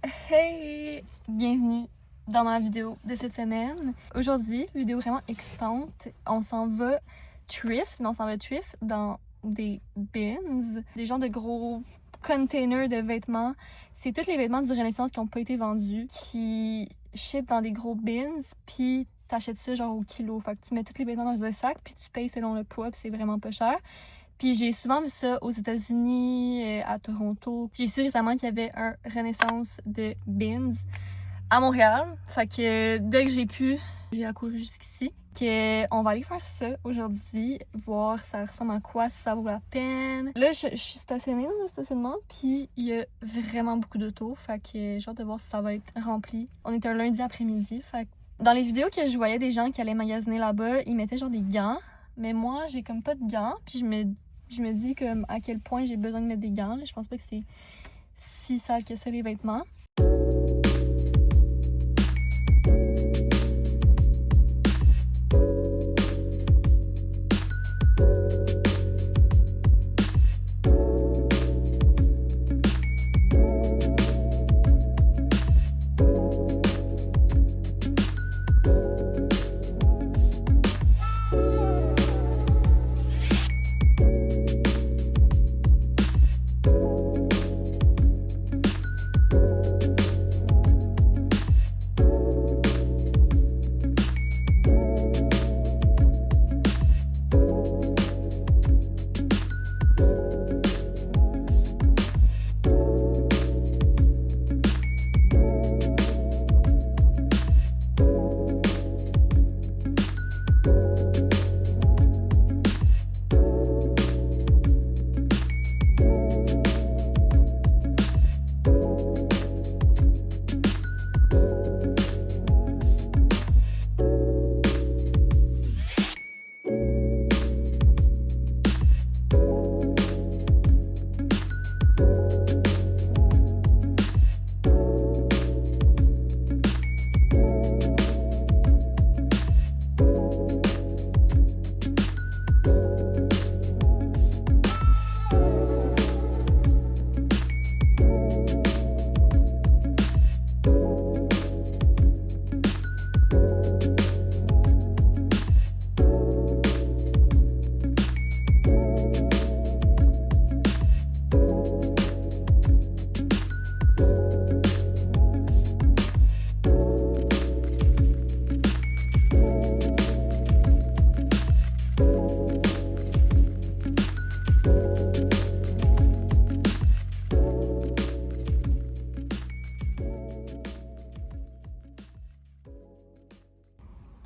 Hey! Bienvenue dans ma vidéo de cette semaine. Aujourd'hui, vidéo vraiment excitante. On s'en va thrift dans des bins, des genres de gros containers de vêtements. C'est tous les vêtements du Renaissance qui n'ont pas été vendus, qui ship dans des gros bins, puis t'achètes ça genre au kilo. Fait que tu mets tous les vêtements dans un sac, puis tu payes selon le poids, puis c'est vraiment pas cher. Puis j'ai souvent vu ça aux États-Unis, à Toronto. J'ai su récemment qu'il y avait un Renaissance de bins à Montréal. Fait que dès que j'ai pu, j'ai accouru jusqu'ici. On va aller faire ça aujourd'hui, voir ça ressemble à quoi, si ça vaut la peine. Là, je suis stationnée dans le stationnement, puis il y a vraiment beaucoup d'autos. Fait que j'ai hâte de voir si ça va être rempli. On est un lundi après-midi. Fait que dans les vidéos que je voyais des gens qui allaient magasiner là-bas, ils mettaient genre des gants. Mais moi, j'ai comme pas de gants, puis je me dis comme à quel point j'ai besoin de mettre des gants. Je pense pas que c'est si sale que ça, les vêtements.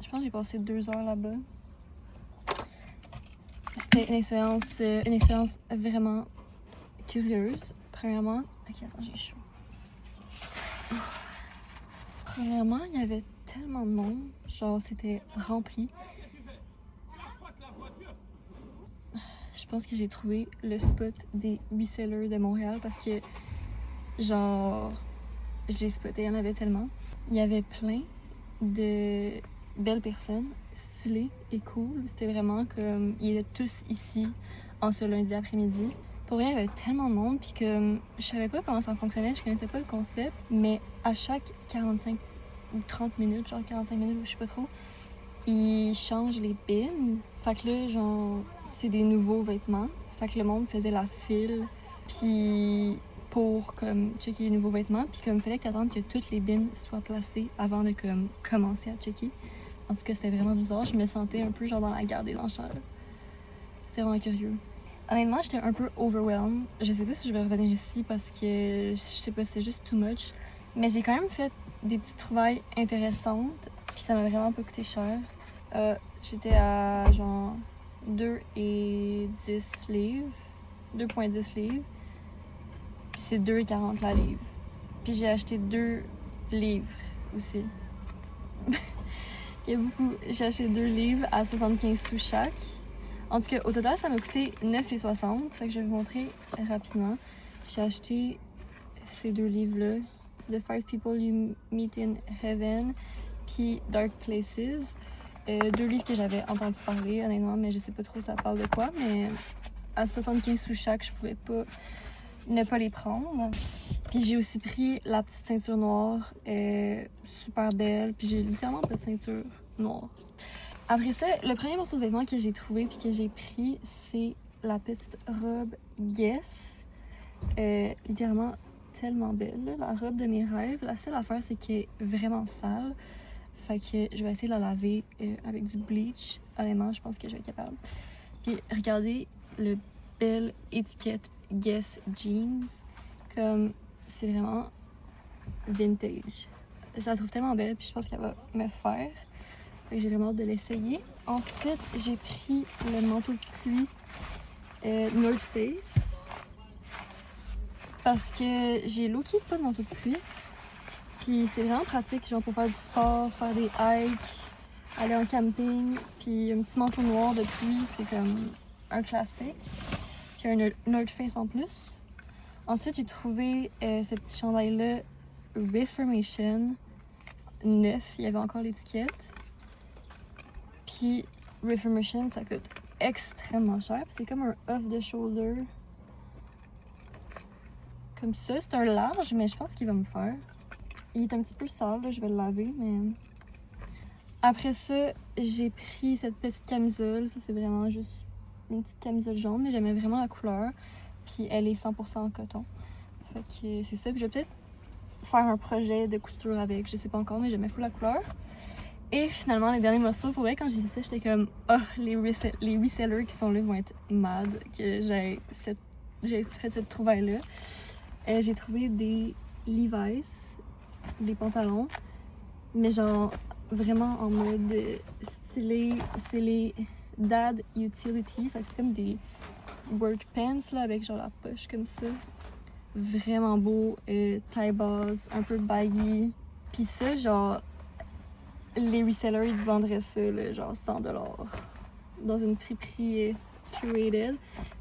Je pense que j'ai passé 2 heures là-bas. C'était une expérience vraiment curieuse. Premièrement, ok, attends, j'ai chaud. Premièrement, il y avait tellement de monde, genre c'était rempli. Je pense que j'ai trouvé le spot des resellers de Montréal parce que, genre, j'ai spoté, il y en avait tellement. Il y avait plein de belles personnes, stylées et cool. C'était vraiment comme, ils étaient tous ici en ce lundi après-midi. Pour vrai, il y avait tellement de monde, puis que je savais pas comment ça fonctionnait, je connaissais pas le concept, mais à chaque 45 ou 30 minutes, genre 45 minutes, je sais pas trop, ils changent les bins. Fait que là, genre, c'est des nouveaux vêtements. Fait que le monde faisait la file, puis pour comme checker les nouveaux vêtements, puis comme il fallait que t'attendes que toutes les bins soient placées avant de comme commencer à checker. En tout cas, c'était vraiment bizarre. Je me sentais un peu genre dans la gare des enchères. C'était vraiment curieux. Honnêtement, j'étais un peu overwhelmed. Je sais pas si je vais revenir ici parce que je sais pas, c'était juste too much. Mais j'ai quand même fait des petites trouvailles intéressantes. Puis ça m'a vraiment pas coûté cher. J'étais à genre 2,10 livres. 2,10 livres. Puis c'est 2,40 la livre. Puis j'ai acheté 2 livres aussi. Il y a beaucoup. J'ai acheté 2 livres à 75 sous chaque. En tout cas, au total, ça m'a coûté 9,60. Fait que je vais vous montrer rapidement. J'ai acheté ces 2 livres-là. The 5 People You Meet in Heaven puis Dark Places. 2 livres que j'avais entendu parler, honnêtement, mais je sais pas trop ça parle de quoi. Mais à 75 sous chaque, je pouvais pas ne pas les prendre. Puis j'ai aussi pris la petite ceinture noire, super belle. Puis j'ai littéralement pas de ceinture noire. Après ça, le premier morceau de vêtement que j'ai trouvé puis que j'ai pris, c'est la petite robe Guess. Littéralement tellement belle, là, la robe de mes rêves. La seule affaire, c'est qu'elle est vraiment sale. Fait que je vais essayer de la laver avec du bleach. Honnêtement, je pense que je vais être capable. Puis regardez le belle étiquette Guess Jeans. Comme c'est vraiment vintage. Je la trouve tellement belle, puis je pense qu'elle va me faire. Fait que j'ai vraiment hâte de l'essayer. Ensuite, j'ai pris le manteau de pluie North Face. Parce que j'ai low-key pas de manteau de pluie. Puis c'est vraiment pratique, genre pour faire du sport, faire des hikes, aller en camping. Puis un petit manteau noir de pluie, c'est comme un classique. Puis un North Face en plus. Ensuite, j'ai trouvé ce petit chandail-là, Reformation, neuf. Il y avait encore l'étiquette. Puis Reformation, ça coûte extrêmement cher. Puis c'est comme un off the shoulder. Comme ça, c'est un large, mais je pense qu'il va me faire. Il est un petit peu sale, là, je vais le laver, mais... Après ça, j'ai pris cette petite camisole. Ça, c'est vraiment juste une petite camisole jaune, mais j'aimais vraiment la couleur. Puis elle est 100% en coton. Fait que c'est ça. Puis je vais peut-être faire un projet de couture avec. Je sais pas encore, mais j'aimais fou la couleur. Et finalement, les derniers morceaux, pour vrai, quand j'ai vu ça, j'étais comme « Oh, les resellers qui sont là vont être mad que j'ai fait cette trouvaille-là. » J'ai trouvé des Levi's, des pantalons, mais genre vraiment en mode stylé. C'est les Dad Utility, fait que c'est comme des work pants là, avec genre la poche comme ça. Vraiment beau, taille basse, un peu baggy. Puis ça, genre, les resellers, ils vendraient ça, là, genre 100$ dans une friperie curated.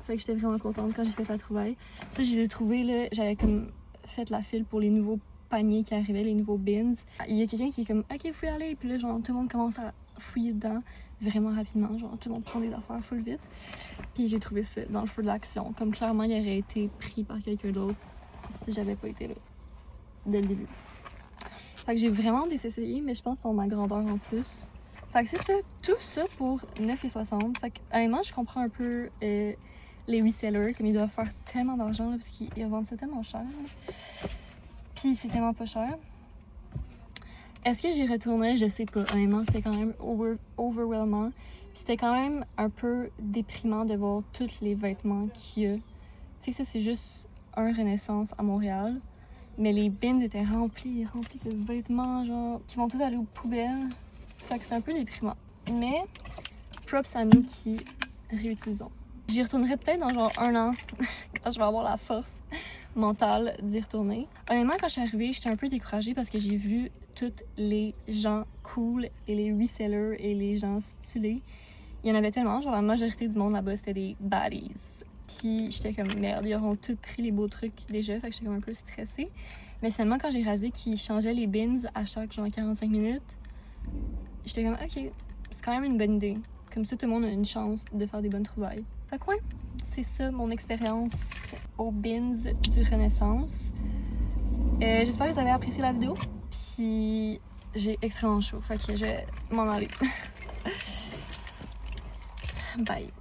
Fait que j'étais vraiment contente quand j'ai fait la trouvaille. Ça, je les ai trouvés, là, j'avais comme fait la file pour les nouveaux paniers qui arrivaient, les nouveaux bins. Il y a quelqu'un qui est comme « Ok, vous pouvez aller », puis là, genre, tout le monde commence à fouiller dedans vraiment rapidement, genre, tout le monde prend des affaires full vite. Puis j'ai trouvé ça dans le feu de l'action, comme clairement, il aurait été pris par quelqu'un d'autre si j'avais pas été là, dès le début. Fait que j'ai vraiment essayé, mais je pense qu'ils ont ma grandeur en plus. Fait que c'est ça, tout ça pour 9,60$. Fait que, honnêtement, je comprends un peu les resellers, comme ils doivent faire tellement d'argent, là, parce qu'ils revendent ça tellement cher. Là. Puis c'est tellement pas cher. Est-ce que j'y retournerais? Je sais pas. Honnêtement, c'était quand même overwhelmant. Puis c'était quand même un peu déprimant de voir tous les vêtements qu'il y a. Tu sais, ça, c'est juste un Renaissance à Montréal. Mais les bins étaient remplis de vêtements, genre, qui vont tous aller aux poubelles. Fait que c'est un peu déprimant. Mais, props à nous qui réutilisons. J'y retournerai peut-être dans genre 1 an, quand je vais avoir la force mentale d'y retourner. Honnêtement, quand je suis arrivée, j'étais un peu découragée parce que j'ai vu tous les gens cool et les resellers et les gens stylés. Il y en avait tellement, genre la majorité du monde là-bas, c'était des baddies. Puis j'étais comme merde, ils auront tous pris les beaux trucs déjà, fait que j'étais comme un peu stressée. Mais finalement, quand j'ai réalisé qu'ils changeaient les bins à chaque genre 45 minutes, j'étais comme ok, c'est quand même une bonne idée. Comme ça, tout le monde a une chance de faire des bonnes trouvailles. Fait que ouais, c'est ça mon expérience aux bins du Renaissance. J'espère que vous avez apprécié la vidéo. Puis j'ai extrêmement chaud, fait que je vais m'en aller. Bye.